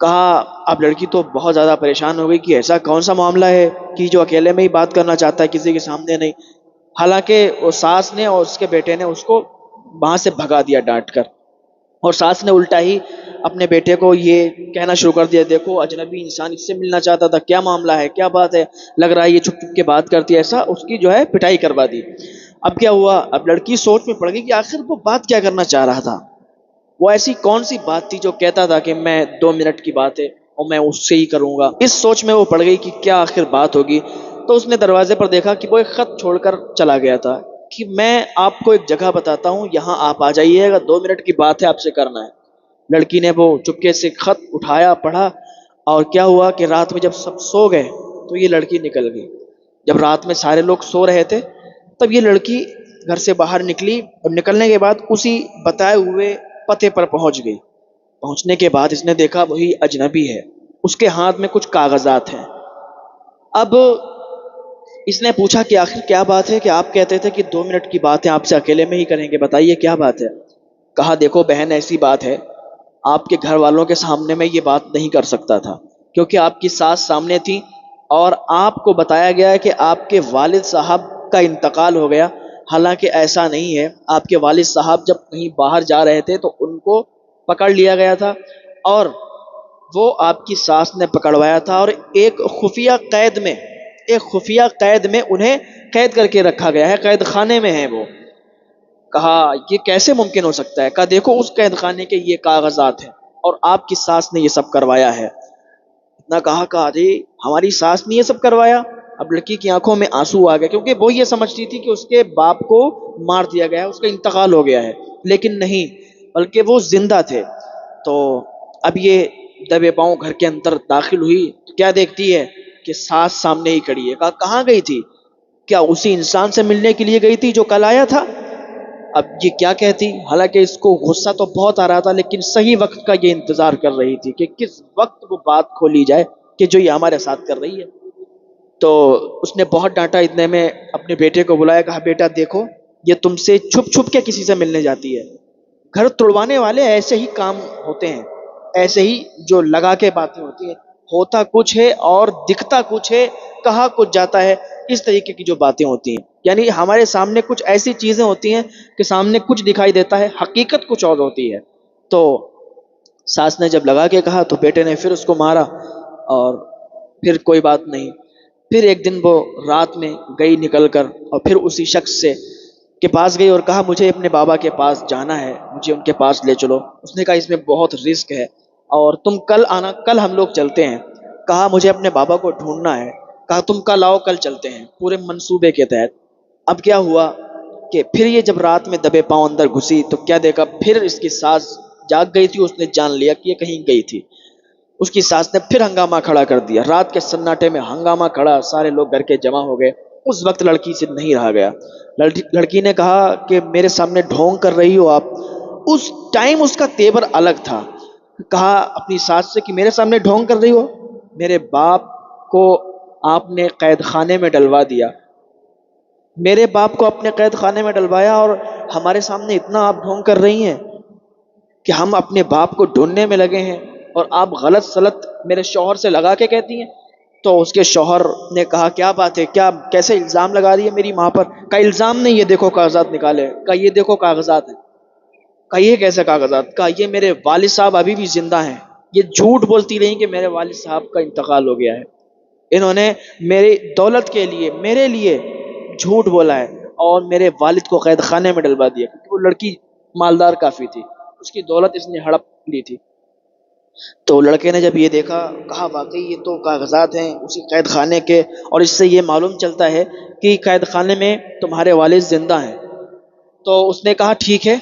کہا اب لڑکی تو بہت زیادہ پریشان ہو گئی کہ ایسا کون سا معاملہ ہے کہ جو اکیلے میں ہی بات کرنا چاہتا ہے، کسی کے سامنے نہیں۔ حالانکہ وہ ساس نے اور اس کے بیٹے نے اس کو وہاں سے بھگا دیا ڈانٹ کر، اور ساس نے الٹا ہی اپنے بیٹے کو یہ کہنا شروع کر دیا، دیکھو اجنبی انسان اس سے ملنا چاہتا تھا، کیا معاملہ ہے، کیا بات ہے، لگ رہا ہے یہ چھپ چھپ کے بات کرتی ہے، ایسا اس کی جو ہے پٹائی کروا دی۔ اب کیا ہوا، اب لڑکی سوچ میں پڑ گئی کہ آخر وہ بات کیا کرنا چاہ رہا تھا، وہ ایسی کون سی بات تھی جو کہتا تھا کہ میں 2 منٹ کی بات ہے اور میں اس سے ہی کروں گا۔ اس سوچ میں وہ پڑ گئی کہ کیا آخر بات ہوگی۔ تو اس نے دروازے پر دیکھا کہ وہ ایک خط چھوڑ کر چلا گیا تھا کہ میں آپ کو ایک جگہ بتاتا ہوں، یہاں آپ آ جائیے گا، 2 منٹ کی بات ہے، آپ سے کرنا ہے۔ لڑکی نے وہ چپکے سے خط اٹھایا، پڑھا، اور کیا ہوا کہ رات میں جب سب سو گئے تو یہ لڑکی نکل گئی۔ جب رات میں سارے لوگ سو رہے تھے تب یہ لڑکی گھر سے باہر نکلی، اور نکلنے کے بعد اسی بتائے ہوئے پتے پر پہنچ گئی۔ پہنچنے کے بعد اس نے دیکھا وہی اجنبی ہے، اس کے ہاتھ میں کچھ کاغذات ہیں۔ اب اس نے پوچھا کہ آخر کیا بات ہے، کہ آپ کہتے تھے کہ 2 منٹ کی بات ہے، آپ سے اکیلے میں ہی کریں گے، بتائیے کیا بات ہے۔ کہا دیکھو بہن، ایسی بات ہے، آپ کے گھر والوں کے سامنے میں یہ بات نہیں کر سکتا تھا کیونکہ آپ کی ساس سامنے تھی، اور آپ کو بتایا گیا ہے کہ آپ کے والد صاحب کا انتقال ہو گیا۔ حالانکہ ایسا نہیں ہے، آپ کے والد صاحب جب کہیں باہر جا رہے تھے تو ان کو پکڑ لیا گیا تھا، اور وہ آپ کی ساس نے پکڑوایا تھا، اور ایک خفیہ قید میں انہیں قید کر کے رکھا گیا ہے، قید خانے میں ہیں وہ۔ کہا یہ کیسے ممکن ہو سکتا ہے؟ کہا دیکھو اس قید خانے کے یہ کاغذات ہیں، اور آپ کی ساس نے یہ سب کروایا ہے۔ اتنا کہا ارے ہماری ساس نے یہ سب کروایا؟ اب لڑکی کی آنکھوں میں آنسو آ گئے، کیونکہ وہ یہ سمجھتی تھی کہ اس کے باپ کو مار دیا گیا ہے، اس کا انتقال ہو گیا ہے، لیکن نہیں، بلکہ وہ زندہ تھے۔ تو اب یہ دبے پاؤں گھر کے اندر داخل ہوئی تو کیا دیکھتی ہے کہ ساس سامنے ہی کھڑی ہے۔ کہا کہاں گئی تھی؟ کیا اسی انسان سے ملنے کے لیے گئی تھی جو کل آیا تھا؟ اب یہ کیا کہتی؟ حالانکہ اس کو غصہ تو بہت آ رہا تھا، لیکن صحیح وقت کا یہ انتظار کر رہی تھی کہ کس وقت وہ بات کھولی جائے کہ جو یہ ہمارے ساتھ کر رہی ہے۔ تو اس نے بہت ڈانٹا، اتنے میں اپنے بیٹے کو بلایا، کہا بیٹا دیکھو، یہ تم سے چھپ چھپ کے کسی سے ملنے جاتی ہے۔ گھر توڑوانے والے ایسے ہی کام ہوتے ہیں، ایسے ہی جو لگا کے باتیں ہوتی ہیں، ہوتا کچھ ہے اور دکھتا کچھ ہے، کہا کچھ جاتا ہے، اس طریقے کی جو باتیں ہوتی ہیں۔ یعنی ہمارے سامنے کچھ ایسی چیزیں ہوتی ہیں کہ سامنے کچھ دکھائی دیتا ہے، حقیقت کچھ اور ہوتی ہے۔ تو ساس نے جب لگا کے کہا تو بیٹے نے پھر اس کو مارا، اور پھر کوئی بات نہیں۔ پھر ایک دن وہ رات میں گئی نکل کر، اور پھر اسی شخص سے کے پاس گئی اور کہا مجھے اپنے بابا کے پاس جانا ہے، مجھے ان کے پاس لے چلو۔ اس نے کہا اس میں بہت رسک ہے، اور تم کل آنا، کل ہم لوگ چلتے ہیں۔ کہا مجھے اپنے بابا کو ڈھونڈنا ہے۔ کہا تم کل آؤ، کل چلتے ہیں، پورے منصوبے کے تحت۔ اب کیا ہوا کہ پھر یہ جب رات میں دبے پاؤں اندر گھسی تو کیا دیکھا، پھر اس کی ساس جاگ گئی تھی، اس نے جان لیا کہ یہ کہیں گئی تھی۔ اس کی ساس نے پھر ہنگامہ کھڑا کر دیا، رات کے سناٹے میں ہنگامہ کھڑا، سارے لوگ گھر کے جمع ہو گئے۔ اس وقت لڑکی سے نہیں رہا گیا، لڑکی نے کہا کہ میرے سامنے ڈھونگ کر رہی ہو آپ؟ اس ٹائم اس کا تیور الگ تھا۔ کہا اپنی ساس سے کہ میرے سامنے ڈھونگ کر رہی ہو؟ میرے باپ کو آپ نے قید خانے میں ڈلوا دیا، میرے باپ کو اپنے قید خانے میں ڈلوایا، اور ہمارے سامنے اتنا آپ ڈھونگ کر رہی ہیں کہ ہم اپنے باپ کو ڈھونڈنے میں لگے ہیں، اور آپ غلط سلط میرے شوہر سے لگا کے کہتی ہیں۔ تو اس کے شوہر نے کہا کیا بات ہے، کیا کیسے الزام لگا رہی ہے میری ماں پر؟ کہا الزام نہیں، یہ دیکھو کاغذات نکالے۔ کہا یہ دیکھو کاغذات ہیں۔ کہا یہ کیسے کاغذات؟ کہا یہ میرے والد صاحب ابھی بھی زندہ ہیں، یہ جھوٹ بولتی رہی کہ میرے والد صاحب کا انتقال ہو گیا ہے، انہوں نے میری دولت کے لیے میرے لیے جھوٹ بولا ہے، اور میرے والد کو قید خانے میں ڈلوا دیا، کیونکہ وہ لڑکی مالدار کافی تھی، اس کی دولت اس نے ہڑپ لی تھی۔ تو لڑکے نے جب یہ دیکھا، کہا واقعی یہ تو کاغذات ہیں اسی قید خانے کے، اور اس سے یہ معلوم چلتا ہے کہ قید خانے میں تمہارے والد زندہ ہیں۔ تو اس نے کہا ٹھیک ہے،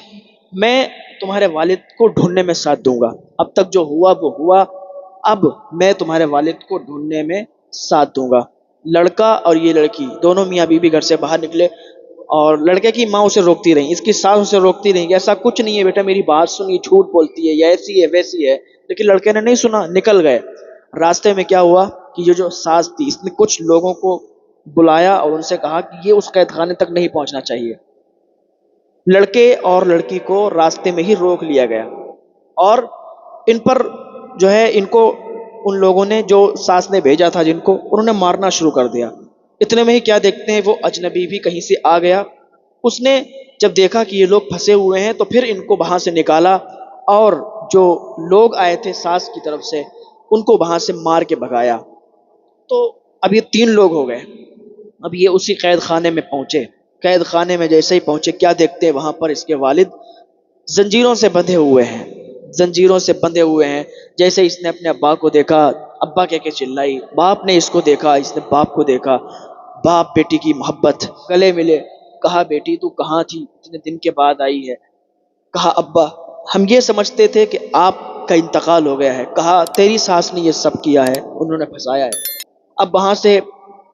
میں تمہارے والد کو ڈھونڈنے میں ساتھ دوں گا، اب تک جو ہوا وہ ہوا، اب میں تمہارے والد کو ڈھونڈنے میں ساتھ دوں گا۔ لڑکا اور یہ لڑکی دونوں میاں بیوی گھر سے باہر نکلے، اور لڑکے کی ماں اسے روکتی رہی، اس کی ساس اسے روکتی رہی کہ ایسا کچھ نہیں ہے بیٹا، میری بات سنی، جھوٹ بولتی ہے، یہ ایسی ہے ویسی ہے، لیکن لڑکے نے نہیں سنا، نکل گئے۔ راستے میں کیا ہوا کہ یہ جو ساس تھی اس نے کچھ لوگوں کو بلایا اور ان سے کہا کہ یہ اس قید خانے تک نہیں پہنچنا چاہیے۔ لڑکے اور لڑکی کو راستے میں ہی روک لیا گیا، اور ان پر جو ہے ان کو ان لوگوں نے جو ساس نے بھیجا تھا جن کو، انہوں نے مارنا شروع کر دیا۔ اتنے میں ہی کیا دیکھتے ہیں، وہ اجنبی بھی کہیں سے آ گیا۔ اس نے جب دیکھا کہ یہ لوگ پھنسے ہوئے ہیں تو پھر ان کو وہاں سے نکالا، اور جو لوگ آئے تھے ساس کی طرف سے ان کو وہاں سے مار کے بھگایا۔ تو اب یہ 3 لوگ ہو گئے۔ اب یہ اسی قید خانے میں پہنچے۔ قید خانے میں جیسے ہی پہنچے، کیا دیکھتے ہیں وہاں پر اس کے والد زنجیروں سے بندھے ہوئے ہیں، زنجیروں سے بندھے ہوئے ہیں۔ جیسے اس نے اپنے ابا کو دیکھا، ابا کہہ کے چلائی، باپ نے اس کو دیکھا، اس نے باپ کو دیکھا، باپ بیٹی کی محبت، گلے ملے۔ کہا بیٹی تو کہاں تھی، اتنے دن کے بعد آئی ہے؟ کہا ابا ہم یہ سمجھتے تھے کہ آپ کا انتقال ہو گیا ہے۔ کہا تیری ساس نے یہ سب کیا ہے، انہوں نے پھنسایا ہے۔ اب وہاں سے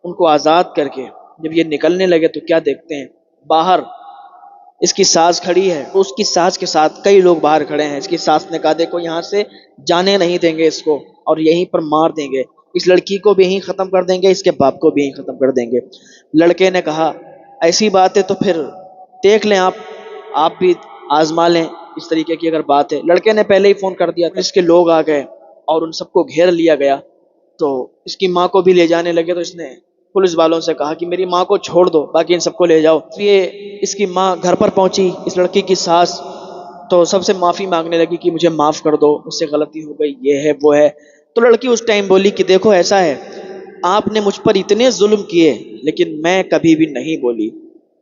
ان کو آزاد کر کے جب یہ نکلنے لگے تو کیا دیکھتے ہیں، باہر اس کی ساس کھڑی ہے، اس کی ساس کے ساتھ کئی لوگ باہر کھڑے ہیں۔ اس کی ساس نے کہا دیکھو یہاں سے جانے نہیں دیں گے اس کو، اور یہیں پر مار دیں گے، اس لڑکی کو بھی یہیں ختم کر دیں گے، اس کے باپ کو بھی یہیں ختم کر دیں گے۔ لڑکے نے کہا ایسی بات ہے تو پھر دیکھ لیں، آپ بھی آزما لیں، اس طریقے کی اگر بات ہے۔ لڑکے نے پہلے ہی فون کر دیا، اس کے لوگ آ گئے اور ان سب کو گھیر لیا گیا۔ تو اس کی ماں کو بھی لے جانے لگے تو اس نے پولیس والوں سے کہا کہ میری ماں کو چھوڑ دو، باقی ان سب کو لے جاؤ۔ یہ اس کی ماں گھر پر پہنچی، اس لڑکی کی ساس تو سب سے معافی مانگنے لگی کہ مجھے معاف کر دو، مجھ سے غلطی ہو گئی، یہ ہے وہ ہے۔ تو لڑکی اس ٹائم بولی کہ دیکھو ایسا ہے، آپ نے مجھ پر اتنے ظلم کیے لیکن میں کبھی بھی نہیں بولی،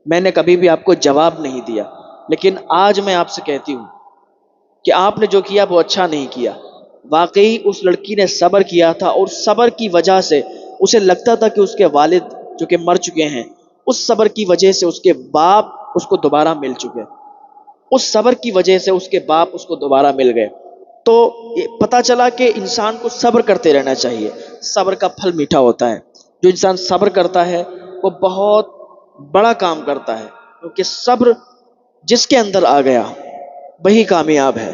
میں نے کبھی بھی آپ کو جواب نہیں دیا، لیکن آج میں آپ سے کہتی ہوں کہ آپ نے جو کیا وہ اچھا نہیں کیا۔ واقعی اس لڑکی نے صبر کیا تھا، اور صبر کی وجہ سے اسے لگتا تھا کہ اس کے والد جو کہ مر چکے ہیں، اس صبر کی وجہ سے اس کے باپ اس کو دوبارہ مل چکے، اس صبر کی وجہ سے اس کے باپ اس کو دوبارہ مل گئے۔ تو پتہ چلا کہ انسان کو صبر کرتے رہنا چاہیے، صبر کا پھل میٹھا ہوتا ہے۔ جو انسان صبر کرتا ہے وہ بہت بڑا کام کرتا ہے، کیونکہ صبر جس کے اندر آ گیا وہی کامیاب ہے۔